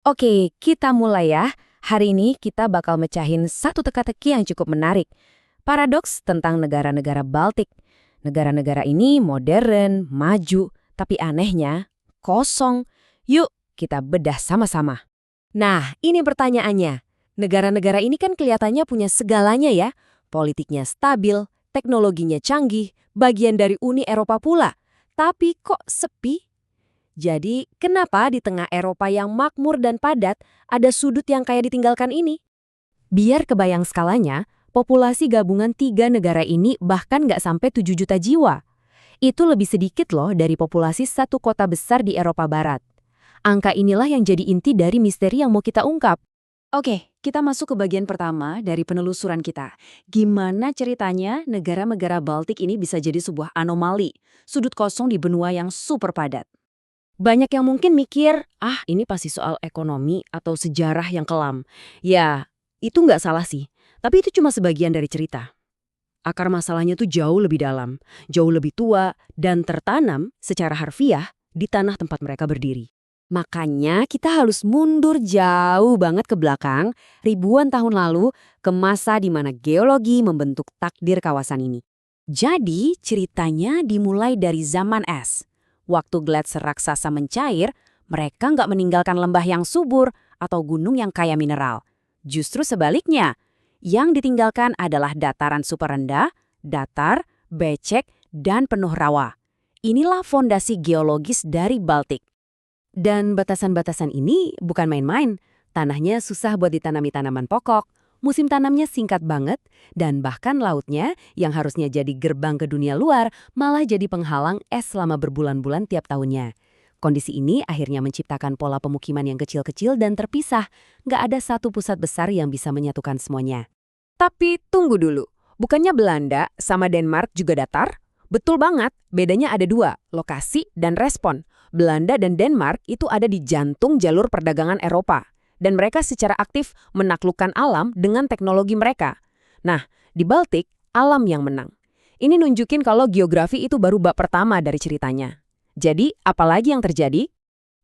Oke, kita mulai ya. Hari ini kita bakal mecahin satu teka-teki yang cukup menarik. Paradoks tentang negara-negara Baltik. Negara-negara ini modern, maju, tapi anehnya kosong. Yuk, kita bedah sama-sama. Nah, ini pertanyaannya. Negara-negara ini kan kelihatannya punya segalanya ya. Politiknya stabil, teknologinya canggih, bagian dari Uni Eropa pula. Tapi kok sepi? Jadi, kenapa di tengah Eropa yang makmur dan padat, ada sudut yang kayak ditinggalkan ini? Biar kebayang skalanya, populasi gabungan tiga negara ini bahkan nggak sampai 7 juta jiwa. Itu lebih sedikit loh dari populasi satu kota besar di Eropa Barat. Angka inilah yang jadi inti dari misteri yang mau kita ungkap. Oke, kita masuk ke bagian pertama dari penelusuran kita. Gimana ceritanya negara-negara Baltik ini bisa jadi sebuah anomali, sudut kosong di benua yang super padat? Banyak yang mungkin mikir, ini pasti soal ekonomi atau sejarah yang kelam. Ya, itu nggak salah sih. Tapi itu cuma sebagian dari cerita. Akar masalahnya tuh jauh lebih dalam, jauh lebih tua, dan tertanam secara harfiah di tanah tempat mereka berdiri. Makanya kita harus mundur jauh banget ke belakang, ribuan tahun lalu, ke masa di mana geologi membentuk takdir kawasan ini. Jadi ceritanya dimulai dari zaman es. Waktu gletser raksasa mencair, mereka nggak meninggalkan lembah yang subur atau gunung yang kaya mineral. Justru sebaliknya, yang ditinggalkan adalah dataran super rendah, datar, becek, dan penuh rawa. Inilah fondasi geologis dari Baltik. Dan batasan-batasan ini bukan main-main. Tanahnya susah buat ditanami tanaman pokok, musim tanamnya singkat banget, dan bahkan lautnya yang harusnya jadi gerbang ke dunia luar malah jadi penghalang es selama berbulan-bulan tiap tahunnya. Kondisi ini akhirnya menciptakan pola pemukiman yang kecil-kecil dan terpisah. Nggak ada satu pusat besar yang bisa menyatukan semuanya. Tapi tunggu dulu, bukannya Belanda sama Denmark juga datar? Betul banget, bedanya ada dua, lokasi dan respon. Belanda dan Denmark itu ada di jantung jalur perdagangan Eropa. Dan mereka secara aktif menaklukkan alam dengan teknologi mereka. Nah, di Baltik, alam yang menang. Ini nunjukin kalau geografi itu baru bab pertama dari ceritanya. Jadi, apalagi yang terjadi?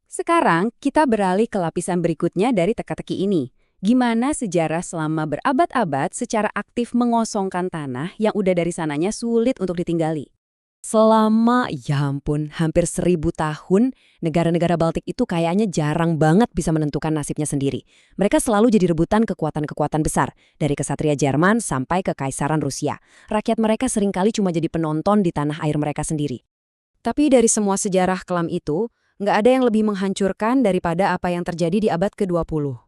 Sekarang, kita beralih ke lapisan berikutnya dari teka-teki ini. Gimana sejarah selama berabad-abad secara aktif mengosongkan tanah yang udah dari sananya sulit untuk ditinggali. Selama, ya ampun, hampir 1000 tahun, negara-negara Baltik itu kayaknya jarang banget bisa menentukan nasibnya sendiri. Mereka selalu jadi rebutan kekuatan-kekuatan besar, dari kesatria Jerman sampai ke Kaisaran Rusia. Rakyat mereka seringkali cuma jadi penonton di tanah air mereka sendiri. Tapi dari semua sejarah kelam itu, nggak ada yang lebih menghancurkan daripada apa yang terjadi di abad ke-20.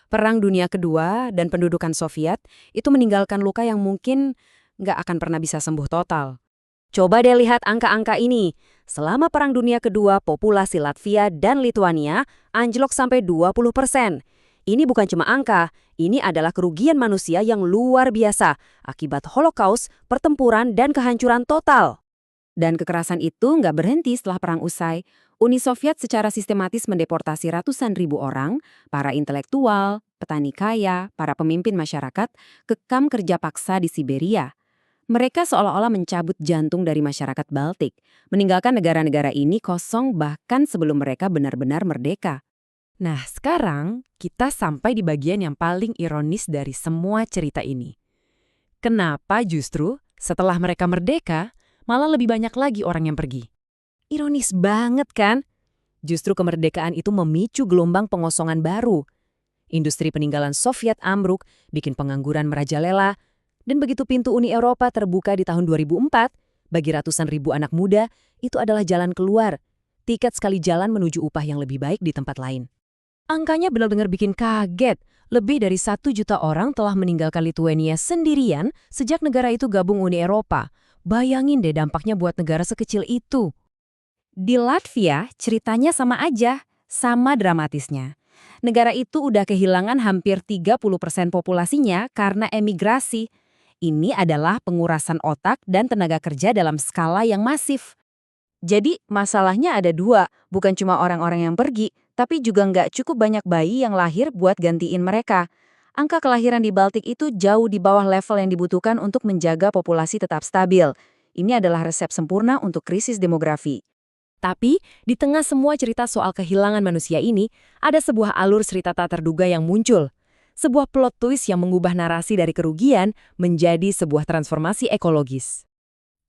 Perang Dunia Kedua dan pendudukan Soviet itu meninggalkan luka yang mungkin nggak akan pernah bisa sembuh total. Coba deh lihat angka-angka ini. Selama Perang Dunia Kedua, populasi Latvia dan Lituania anjlok sampai 20%. Ini bukan cuma angka, ini adalah kerugian manusia yang luar biasa akibat Holocaust, pertempuran, dan kehancuran total. Dan kekerasan itu nggak berhenti setelah perang usai. Uni Soviet secara sistematis mendeportasi ratusan ribu orang, para intelektual, petani kaya, para pemimpin masyarakat, ke kamp kerja paksa di Siberia. Mereka seolah-olah mencabut jantung dari masyarakat Baltik, meninggalkan negara-negara ini kosong bahkan sebelum mereka benar-benar merdeka. Nah, sekarang kita sampai di bagian yang paling ironis dari semua cerita ini. Kenapa justru setelah mereka merdeka, malah lebih banyak lagi orang yang pergi? Ironis banget kan? Justru kemerdekaan itu memicu gelombang pengosongan baru. Industri peninggalan Soviet ambruk, bikin pengangguran merajalela. Dan begitu pintu Uni Eropa terbuka di tahun 2004, bagi ratusan ribu anak muda, itu adalah jalan keluar. Tiket sekali jalan menuju upah yang lebih baik di tempat lain. Angkanya benar-benar bikin kaget. Lebih dari 1 juta orang telah meninggalkan Lithuania sendirian sejak negara itu gabung Uni Eropa. Bayangin deh dampaknya buat negara sekecil itu. Di Latvia, ceritanya sama aja, sama dramatisnya. Negara itu udah kehilangan hampir 30% populasinya karena emigrasi. Ini adalah pengurasan otak dan tenaga kerja dalam skala yang masif. Jadi masalahnya ada dua, bukan cuma orang-orang yang pergi, tapi juga nggak cukup banyak bayi yang lahir buat gantiin mereka. Angka kelahiran di Baltik itu jauh di bawah level yang dibutuhkan untuk menjaga populasi tetap stabil. Ini adalah resep sempurna untuk krisis demografi. Tapi, di tengah semua cerita soal kehilangan manusia ini, ada sebuah alur cerita tak terduga yang muncul. Sebuah plot twist yang mengubah narasi dari kerugian menjadi sebuah transformasi ekologis.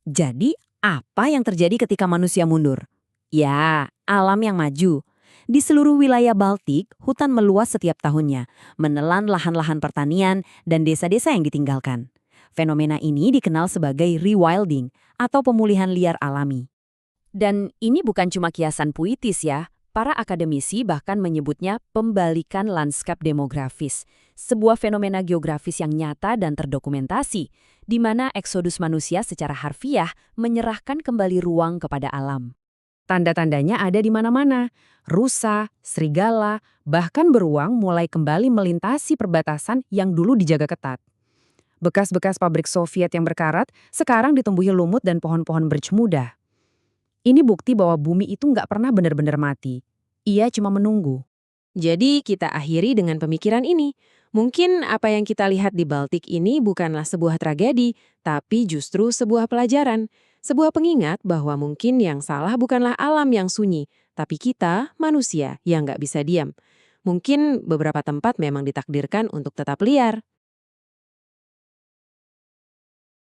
Jadi, apa yang terjadi ketika manusia mundur? Ya, alam yang maju. Di seluruh wilayah Baltik, hutan meluas setiap tahunnya, menelan lahan-lahan pertanian dan desa-desa yang ditinggalkan. Fenomena ini dikenal sebagai rewilding atau pemulihan liar alami. Dan ini bukan cuma kiasan puitis ya. Para akademisi bahkan menyebutnya pembalikan lanskap demografis, sebuah fenomena geografis yang nyata dan terdokumentasi, di mana eksodus manusia secara harfiah menyerahkan kembali ruang kepada alam. Tanda-tandanya ada di mana-mana. Rusa, serigala, bahkan beruang mulai kembali melintasi perbatasan yang dulu dijaga ketat. Bekas-bekas pabrik Soviet yang berkarat sekarang ditumbuhi lumut dan pohon-pohon birch muda. Ini bukti bahwa bumi itu nggak pernah benar-benar mati. Ia cuma menunggu. Jadi kita akhiri dengan pemikiran ini. Mungkin apa yang kita lihat di Baltik ini bukanlah sebuah tragedi, tapi justru sebuah pelajaran. Sebuah pengingat bahwa mungkin yang salah bukanlah alam yang sunyi, tapi kita, manusia, yang nggak bisa diam. Mungkin beberapa tempat memang ditakdirkan untuk tetap liar.